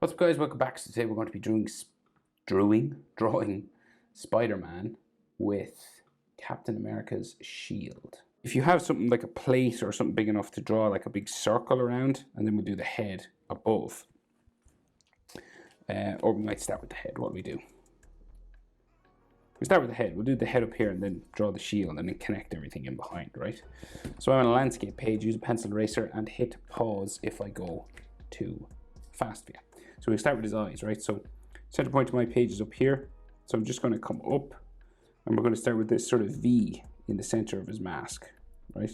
What's up, guys? Welcome back. So today we're going to be drawing Spider-Man with Captain America's shield. If you have something like a plate or something big enough to draw like a big circle around, and then we'll do the head above. Or we might start with the head. What do we do? We start with the head. We'll do the head up here and then draw the shield and then connect everything in behind, right? So I'm on a landscape page, use a pencil eraser and hit pause if I go too fast for you. So we start with his eyes, right? So center point of my page is up here. So I'm just going to come up and we're going to start with this sort of V in the center of his mask, right?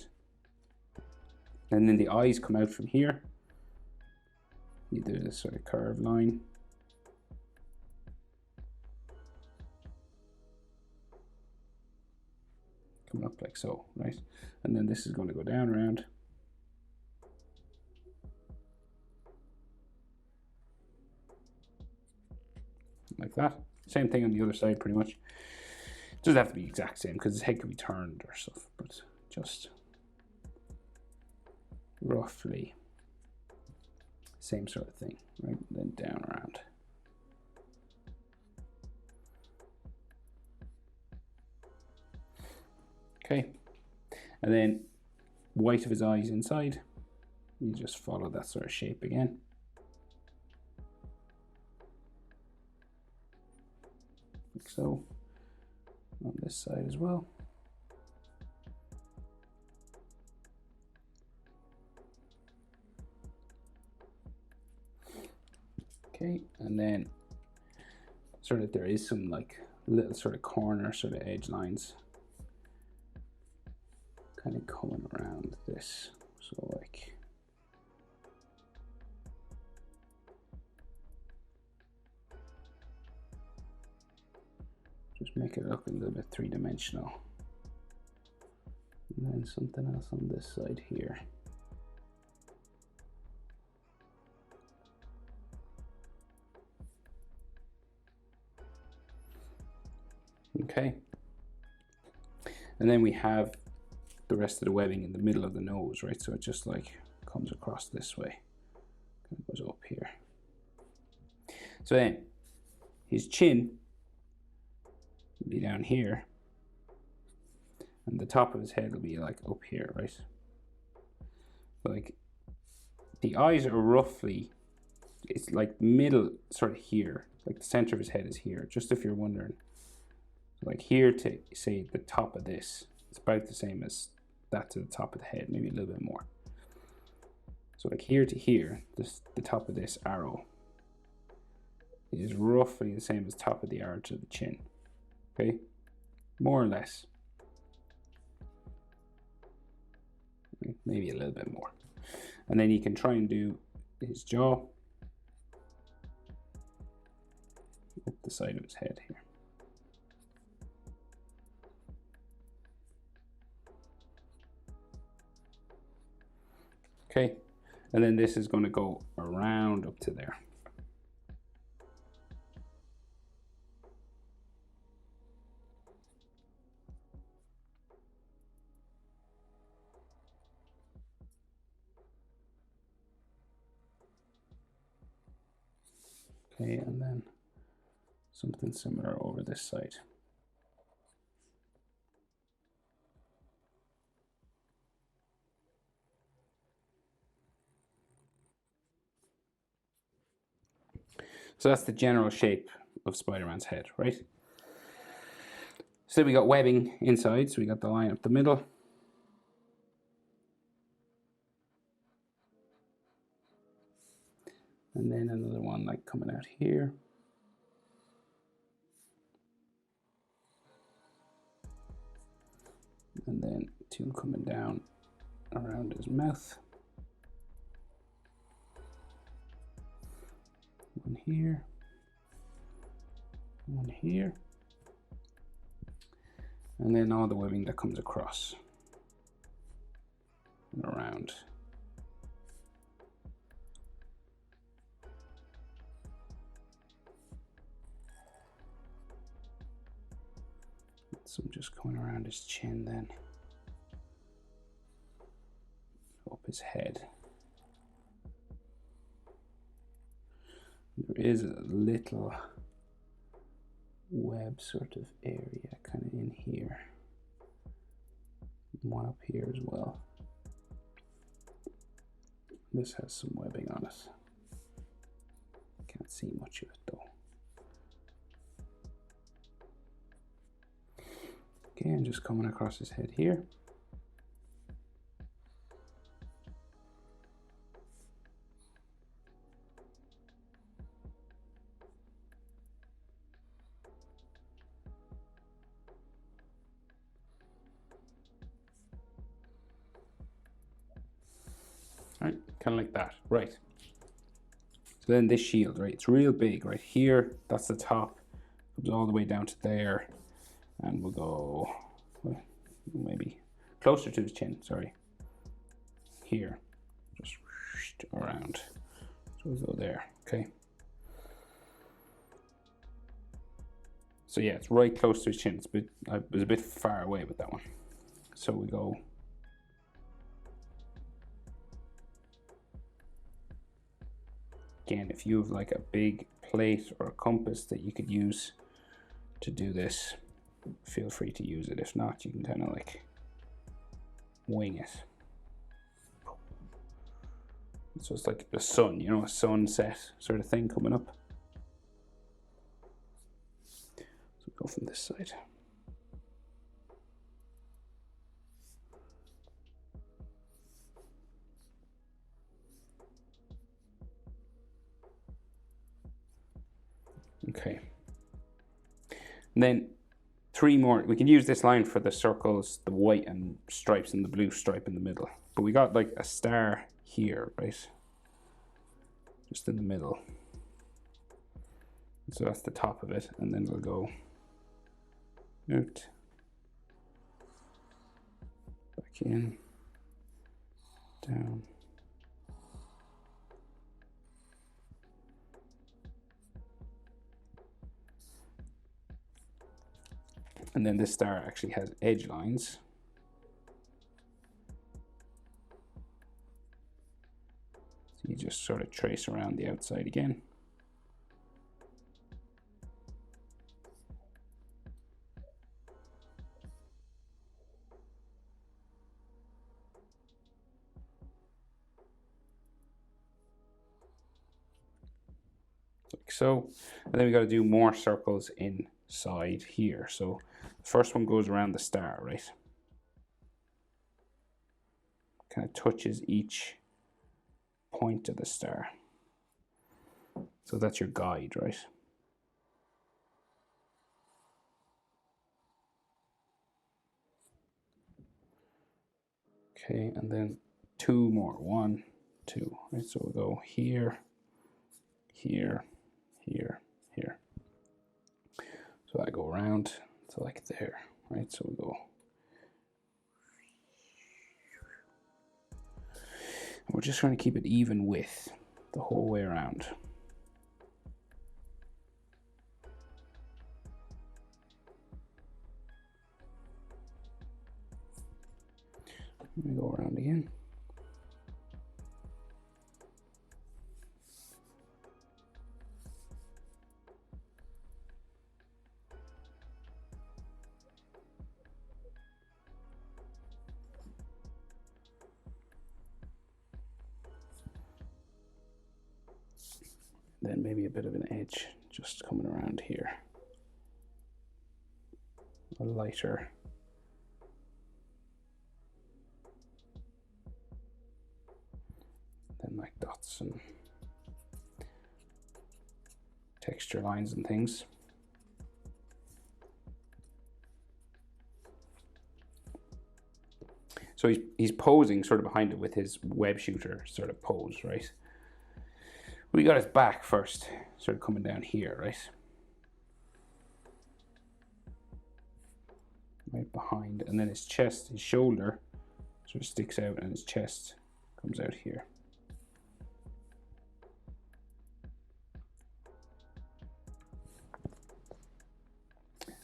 And then the eyes come out from here. You do this sort of curved line. Coming up like so, right? And then this is going to go down around. Like that. Same thing on the other side, pretty much. It doesn't have to be exact same because his head can be turned or stuff, but just roughly same sort of thing, right? And then down around. Okay, and then white of his eyes inside. You just follow that sort of shape again. Like so, on this side as well. Okay, and then sort of there is some like little sort of corner sort of edge lines kind of coming around this. So like just make it look a little bit three-dimensional. And then something else on this side here. Okay. And then we have the rest of the webbing in the middle of the nose, right? So it just like comes across this way, kind of goes up here. So then his chin will be down here, and the top of his head will be like up here, right? Like the eyes are roughly, it's like middle sort of here, like the center of his head is here, just if you're wondering. Like here to say the top of this, it's about the same as that to the top of the head, maybe a little bit more. So like here to here, the top of this arrow is roughly the same as top of the arrow to the chin. Okay, more or less. Maybe a little bit more. And then you can try and do his jaw up the side of his head here. Okay, and then this is going to go around up to there. Okay, and then something similar over this side. So that's the general shape of Spider-Man's head, right? So we got webbing inside, so we got the line up the middle. And then another one like coming out here. And then two coming down around his mouth. One here. One here. And then all the webbing that comes across and around. So I'm just going around his chin then. Up his head. There is a little web sort of area kind of in here. One up here as well. This has some webbing on it. Can't see much of it though. Okay, I'm just coming across his head here. Right, kind of like that, right. So then this shield, right, it's real big right here. That's the top, comes all the way down to there. And we'll go, well, maybe closer to the chin, sorry. Here, just around. So we'll go there, okay. So yeah, it's right close to his chin. It's a bit, I was a bit far away with that one. So we go. Again, if you have like a big plate or a compass that you could use to do this, feel free to use it. If not, you can kind of like wing it. So it's like the sun, you know, a sunset sort of thing coming up. So go from this side. Okay. And then 3 more. We can use this line for the circles, the white and stripes and the blue stripe in the middle. But we got like a star here, right? Just in the middle. So that's the top of it. And then we'll go out, back in, down. And then this star actually has edge lines. So you just sort of trace around the outside again. Like so. And then we got to do more circles inside here. So the first one goes around the star, right? Kind of touches each point of the star. So that's your guide, right? Okay, and then 2 more. 1, 2. Right, so we'll go here, here, here, here. So I go around to like there, right? So we go. And we're just trying to keep it even width the whole way around. Let me go around again. Then maybe a bit of an edge just coming around here. A lighter. Then like dots and texture lines and things. So he's posing sort of behind it with his web shooter sort of pose, right? We got his back first, sort of coming down here, right? Right behind, and then his chest, his shoulder sort of sticks out and his chest comes out here.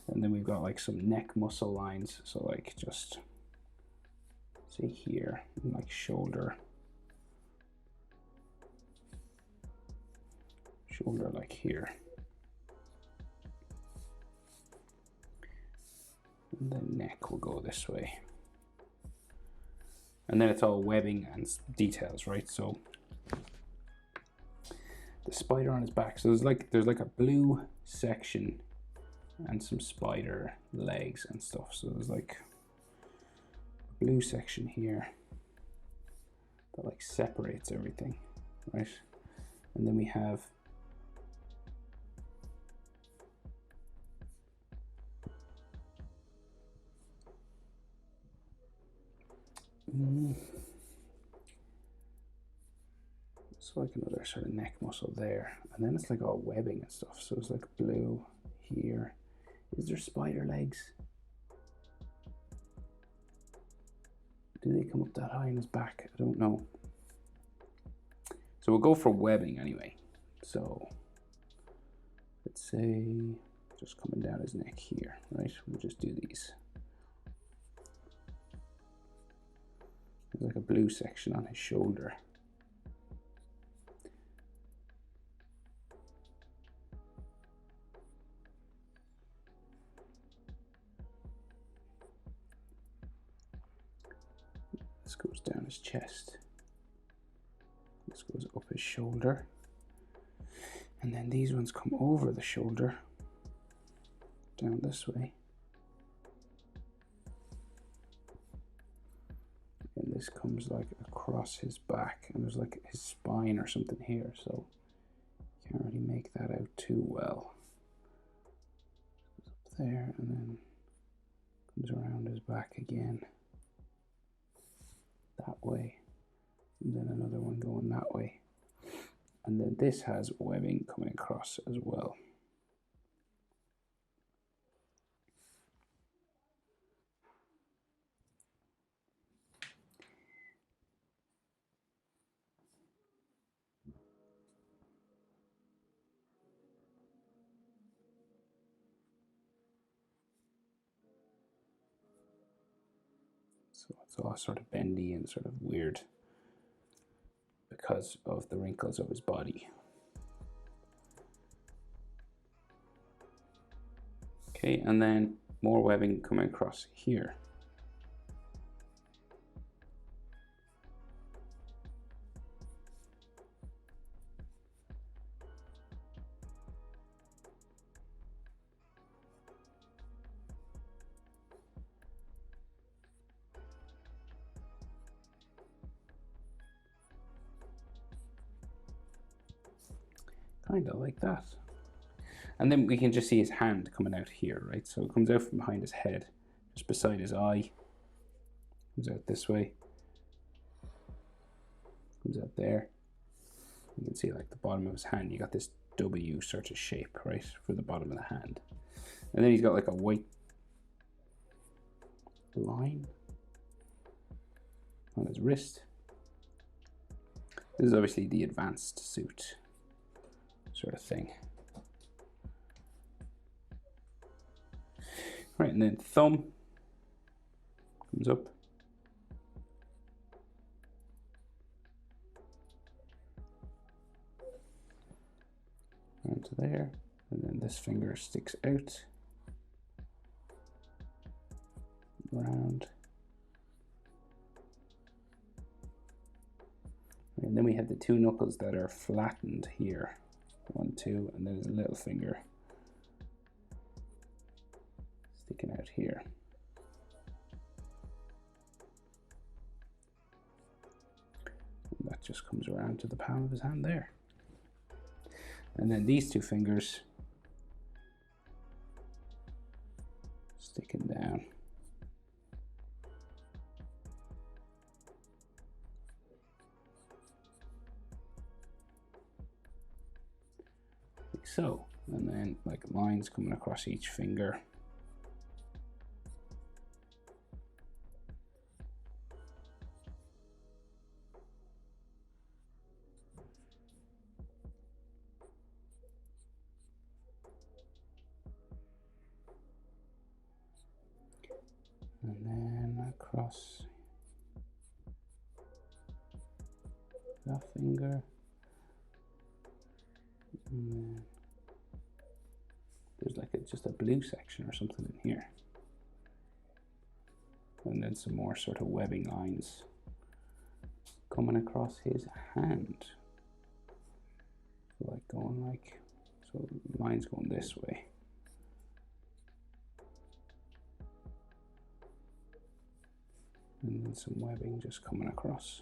And then we've got like some neck muscle lines, so like just see here, and like shoulder shoulder like here. And the neck will go this way. And then it's all webbing and details, right? So the spider on his back. So there's like a blue section and some spider legs and stuff. So there's like a blue section here that like separates everything, right? And then we have it's like another sort of neck muscle there, and then it's like all webbing and stuff. So it's like blue here. Is there spider legs? Do they come up that high in his back? I don't know. So we'll go for webbing anyway. So let's say just coming down his neck here, right? We'll just do these. There's like a blue section on his shoulder. This goes down his chest. This goes up his shoulder. And then these ones come over the shoulder, down this way. And this comes like across his back, and there's like his spine or something here, so you can't really make that out too well. Up there, and then comes around his back again, that way, and then another one going that way. And then this has webbing coming across as well. So it's all sort of bendy and sort of weird because of the wrinkles of his body. Okay, and then more webbing coming across here. Kind of like that. And then we can just see his hand coming out here, right? So it comes out from behind his head, just beside his eye. Comes out this way. Comes out there. You can see like the bottom of his hand. You got this W sort of shape, right, for the bottom of the hand. And then he's got like a white line on his wrist. This is obviously the advanced suit sort of thing. Right, and then thumb comes up. Onto there, and then this finger sticks out. Round. And then we have the two knuckles that are flattened here. 1, 2, and then there's a little finger sticking out here. And that just comes around to the palm of his hand there. And then these two fingers sticking down. Like so. And then like lines coming across each finger. And then across that finger, and there's like just a blue section or something in here. And then some more sort of webbing lines coming across his hand. So like going like, so lines going this way. And then some webbing just coming across.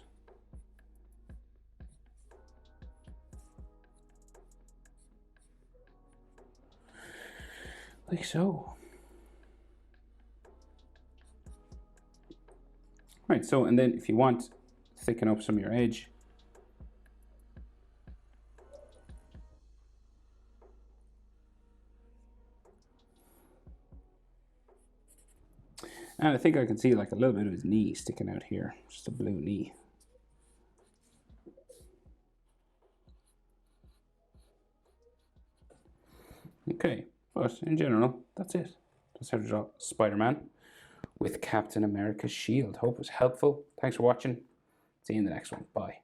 Like so. Right, so and then if you want, thicken up some of your edge. And I think I can see like a little bit of his knee sticking out here, just a blue knee. Okay, but in general, that's it. That's how to draw Spider-Man with Captain America's shield. Hope it was helpful. Thanks for watching. See you in the next one. Bye.